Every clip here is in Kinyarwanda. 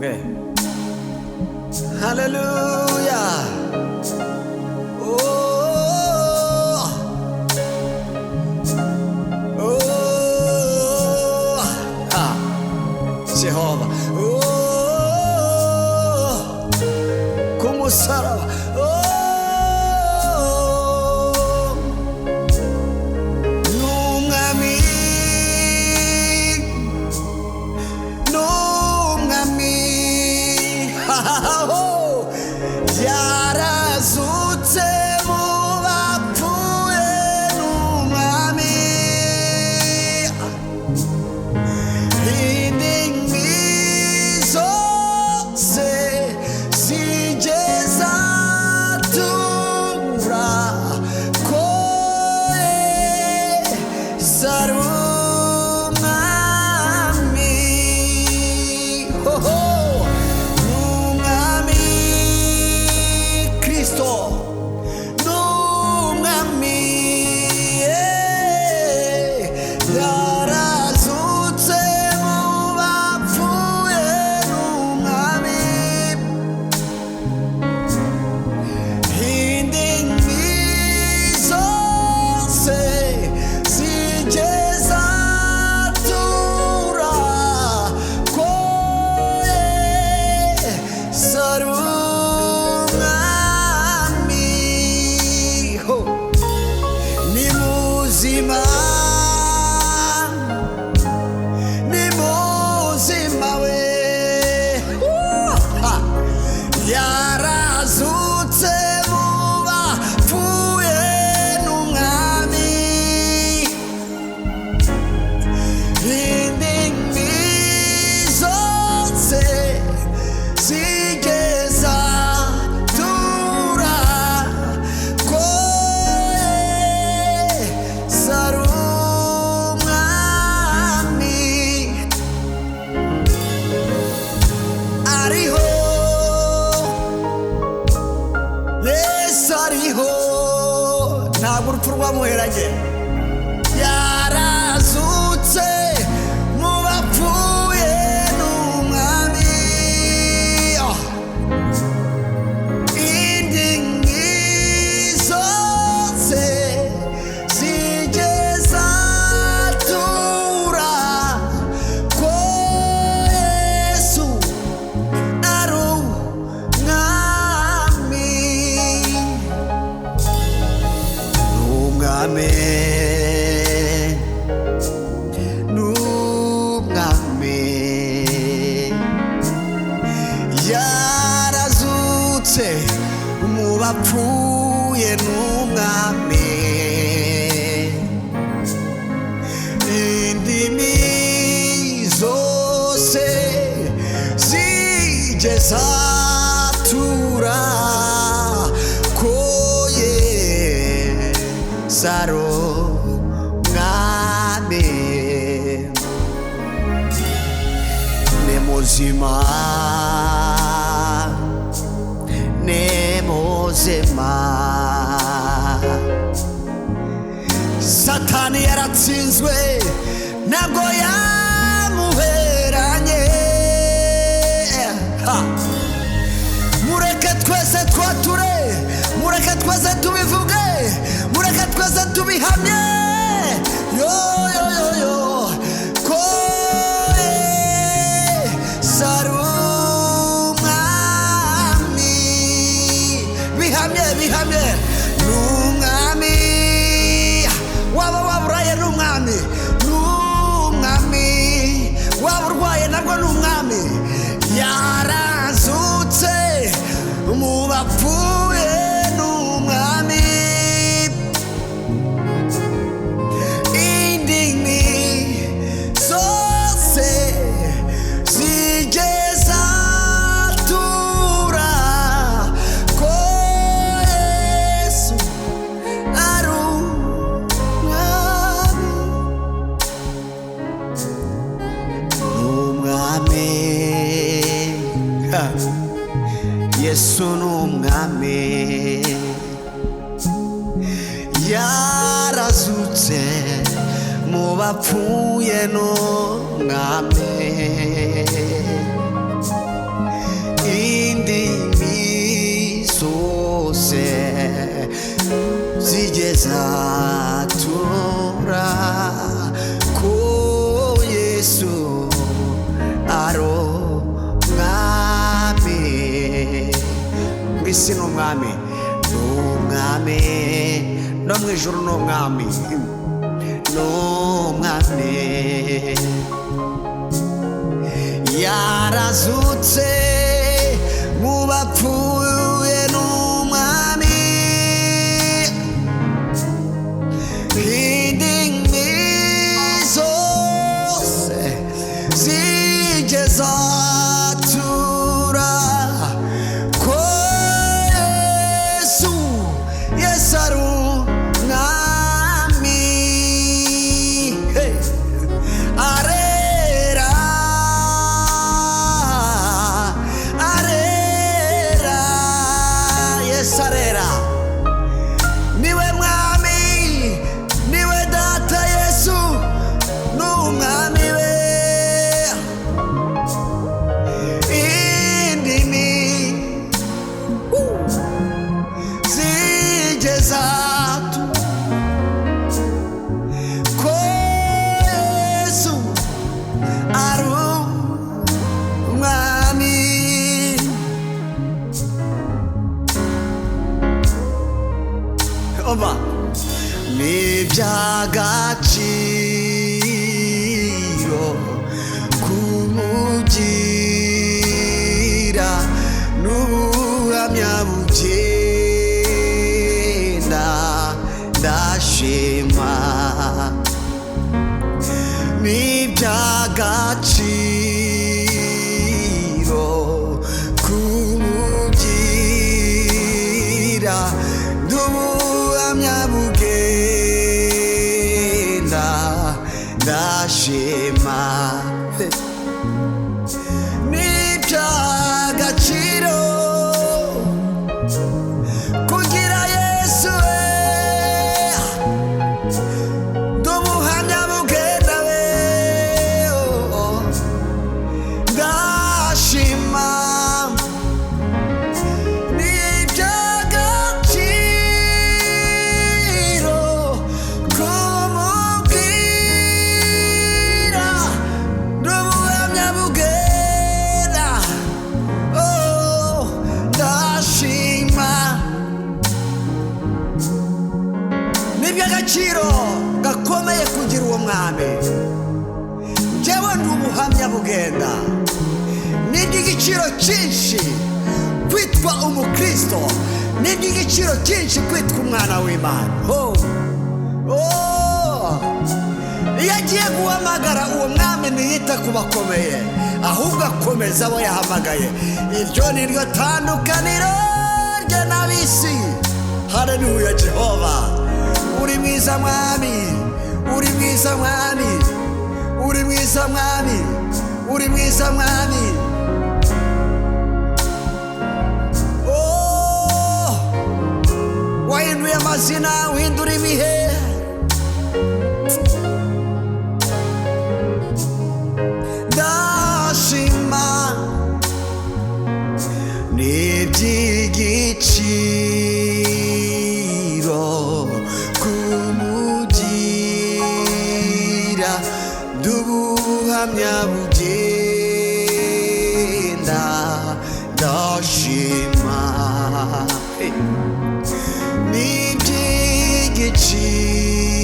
Okay. Hallelujah. Oh. Oh. Ah. Jehovah. Oh. Como sarava. Oh. Nungami. Nungami. Oh. Yarazutse mu bapfuye nungami. Ntabwo urupfu rwamuheranye yarazutse mu bapfuye n'umwami indimi zose zigeza tura ko Yesu ari umwami. N'umwami yarazutse mu bapfuye n'umwami indimi zose zigeza tura ko Saro ngame nemozima Satani yaratsinzwe ntabwo yamuheranye mureke twese twature mureke twese tubivuge mureke twese tubihamye yo yo yo yo ko sarumwami bihamye bihamye n'umwami waba waburaye n'umwami n'umwami waba urwaye nabwo n'umwami yarazutse mu bapfuye n'umwami indimi zose zigeza tura ko Yesu ari umwami. Yesu n'umwami yarazutse mu bapfuye n'umwami nzatura ko Yesu aro mwami mw'isi n'umwami n'umwami no mw'ijuru n'umwami n'umwami yarazutse mu bapfuye n'umwami indimi zose zigeza Sarera niwe mwami niwe data Yesu n'umwami we indimi zigeza ko Yesu ari umwami Oba n'iby'agaciro kumugira n'ubuhamya bugenda ndashima n'iby'agaciro kumugira bugenda ndashima n'iby'agaciro kugira Yesu n'ubuhamya bugenda ndashima agaciro gakomeye kugira uwo mwami jewe ndi ubuhamya bugenda n'iby'igiciro cyinshi kwitwa umukristo n'iby'igiciro cyinshi kwitwa umwana w'Imana iyo agiye guhamagara uwo mwami ntiyita ku bakomeye ahubwo akomeza abo yahamagaye iryo ni ryo tandukaniro rye n'ab'isi haleluya Jehova uri mwiza mwami uri mwiza mwami uri mwiza mwami uri mwiza mwami wahinduye amazina uhindura ibihe ndashima n'iby'igiciro kumugira n'ubuhamya bugenda ndashima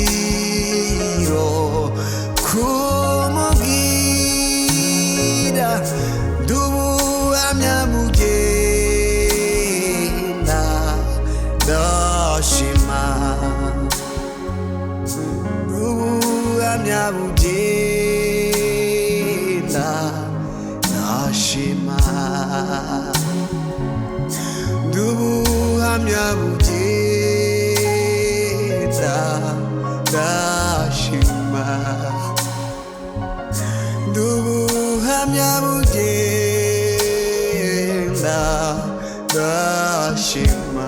n'iby'igiciro kumugira n'ubuhamya bugenda ndashima n'ubuhamya bugenda ndashima n'ubuhamya bugenda ndashima n'ubuhamya bugenda ndashima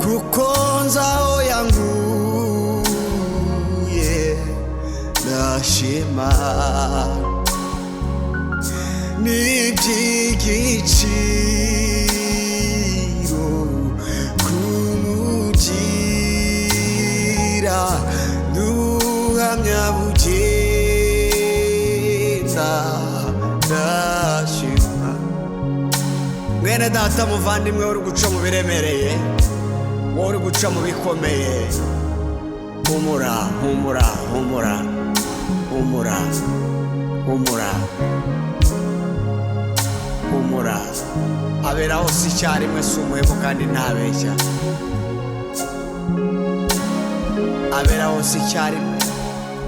kuko nzaho yanguye ndashima n'iby'igiciro kumugira mwene data muvandimwe uri guca mu biremereye, wowe uri guca mu bikomeye, humura humura humura humura humura humura. Abera hose icyarimwe si umuhemu kandi ntabeshya. Abera hose icyarimwe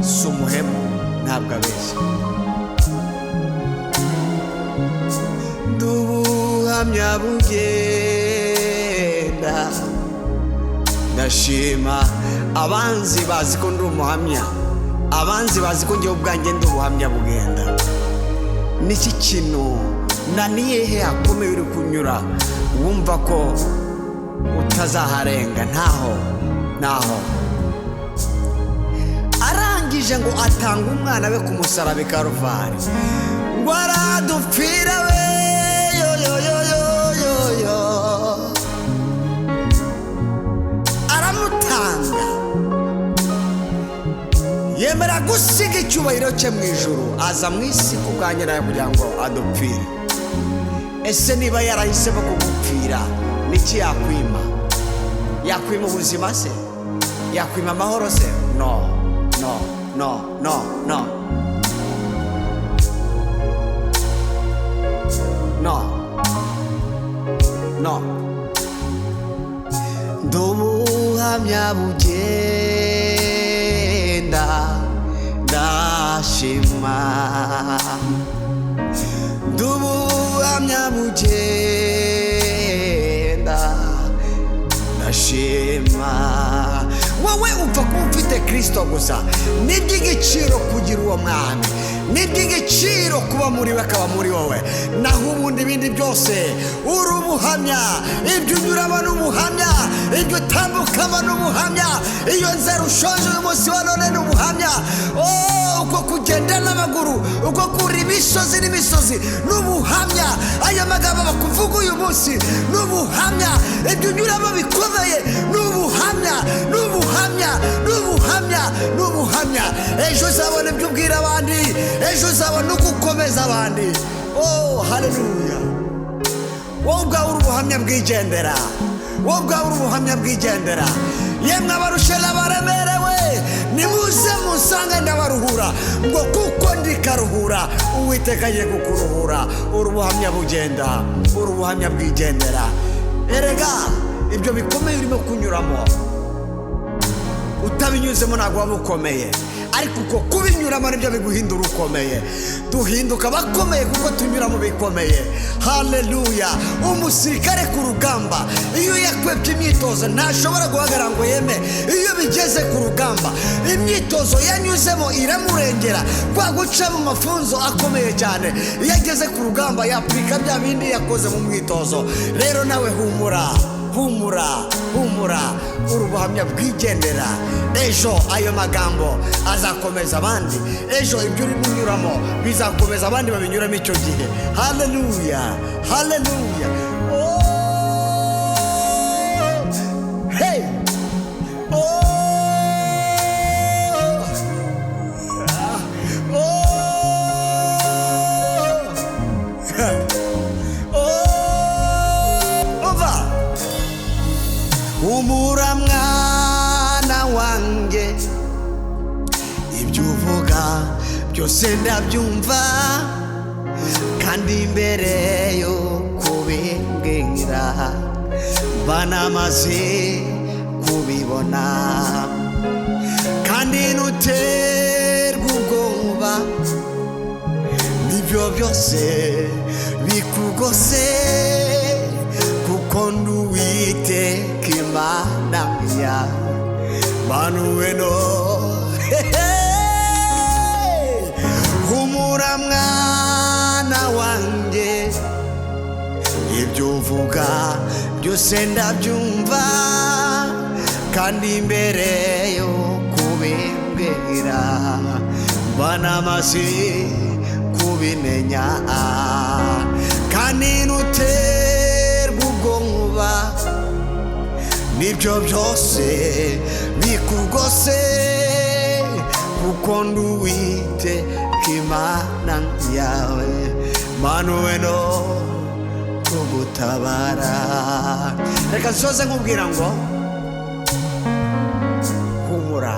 si umuhemu ntabwo abeshya. Ndubuhamya bugenda, ndashima abanzi bazi ko ndi umuhamya, abanzi bazi ko njyewe ubwanjye ndi ubuhamya bugenda. Niki kintu naniye he hakomeye uri kunyura wumva ko utazaharenga? Ntaho. Arangije ngo atanga umwana we ku musaraba i Karuvali, ngo aradupfira we aramutanga, yemera gusiga icyubahiro cye mu ijuru, aza mu isi ku bwanjye nawe kugira ngo adupfire. Ese niba yarahisemo kugupfira, niki yakwima? Yakwima ubuzima se? Yakwima amahoro se? No. Ndubuhamya bugenda, ndashima. Ndubuhamya bugenda, ndashima. Wowe upfa kuba ufite Kristo gusa, ni iby'igiciro kugira uwo mwami, ni iby'igiciro kuba muri we akaba muri wowe. Naho ubundi ibindi byose uri ubuhamya, ibyo unyuramo n'ubuhamya, ibyo utambukamo n'ubuhamya, iyo nzara ushonje uyu munsi wa none n'ubuhamya. Uko kugenda n'amaguru, uko kuri imisozi n'imisozi n'ubuhamya. Aya magambo bakuvuga uyu munsi n'ubuhamya, ibyo unyuramo bikomeye n'ubuhamya, n'ubuhamya, n'ubuhamya, n'ubuhamya. Ejo uzabona ibyo ubwira abandi, ejo uzabona uko ukomeza abandi. Haleluya. Wowe ubwawe uri ubuhamya bwigendera, wowe ubwawe uri ubuhamya bwigendera. Yemwe abarushe n'abaremerewe, nimuze musange ndabaruhura, ngo kuko ndikaruhura Uwiteka agiye kukuruhura. Uri ubuhamya bugenda, uri ubuhamya bwigendera. Erega ibyo bikomeye urimo kunyuramo, utabinyuzemo ntabwo waba ukomeye, ariko uko kubinyuramo nibyo biguhindura ukomeye. Duhinduka bakomeye kuko tunyura mu bikomeye. Haleluya. Umusirikare ku rugamba iyo yakwebye imyitozo ntashobora guhagarara ngo yeme. Iyo bigeze ku rugamba, imyitozo yanyuzemo iramurengera, kwa guca mu mafunzo akomeye cyane. Iyo ageze ku rugamba yapurika bya bindi yakoze mu mwitozo. Rero nawe humura, humura, humura, uri ubuhamya bwigendera. Ejo ayo magambo azakomeza abandi, ejo ibyo uri kunyuramo bizakomeza abandi babinyuramo icyo gihe. Haleluya, haleluya. Hey, humura mwana wanjye, ibyo uvuga byose ndabyumva, kandi imbere yo kubimbwira banamaze kubibona. Kandi ntuterwe ubwoba n'ibyo byose bikugose, kuko ndi Uwiteka Imana yawe, Manuweno. Humura mwana wanjye, ibyo uvuga byose ndabyumva, kandi imbere yo kubimbwira banamaze kubimenya. Kandi ntuterwe ubwoba n'ibyo byose bikugose, kuko ndi Uwiteka Imana yawe, Manuweno. tabara. Reka nsoze nkubwira ngo humura,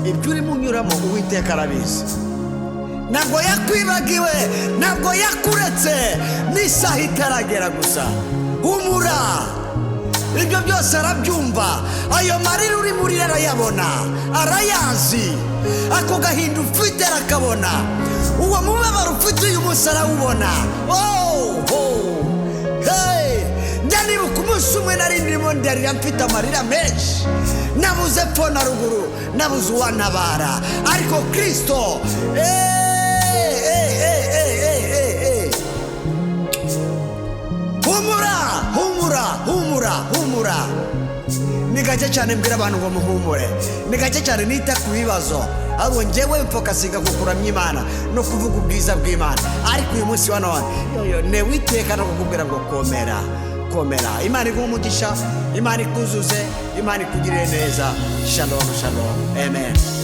ibyo urimo unyuramo Uwiteka arabizi. Ntabwo yakwibagiwe, ntabwo yakuretse n'isaha itaragera gusa. Humura, ibyo byose arabyumva. Ayo marira uri muri arayabona, arayazi. Ako gahinda ufite arakabona, uwo mubabaro ufite uyu munsi arawubona. Njya nibuka umunsi umwe nari ndimo ndarira mfite amarira menshi, nabuze epfo na ruguru, nabuze uwantabara, ariko Kristo humura, humura, humura, humura. Ni gake cyane mbwira abantu ngo muhumure, ni gake cyane nita ku bibazo, ahubwo njyewe mfokasinga kukuramya Imana no kuvuga ubwiza bw'Imana. Ariko uyu munsi wa none ne Uwiteka no kukubwira ngo komera, komera. Imana iguhe umugisha, Imana ikuzuze, Imana ikugirire neza. Shalom, shalom, amen.